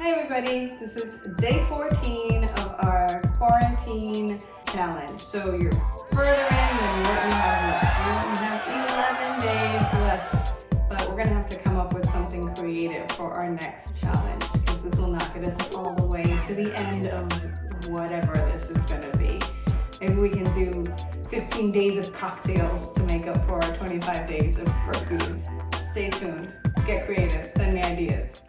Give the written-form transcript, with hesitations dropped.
Hi everybody, this is day 14 of our quarantine challenge. So you're further in than what you have left. We only have 11 days left, but we're gonna have to come up with something creative for our next challenge because this will not get us all the way to the end of whatever this is gonna be. Maybe we can do 15 days of cocktails to make up for our 25 days of burpees. Stay tuned, get creative, send me ideas.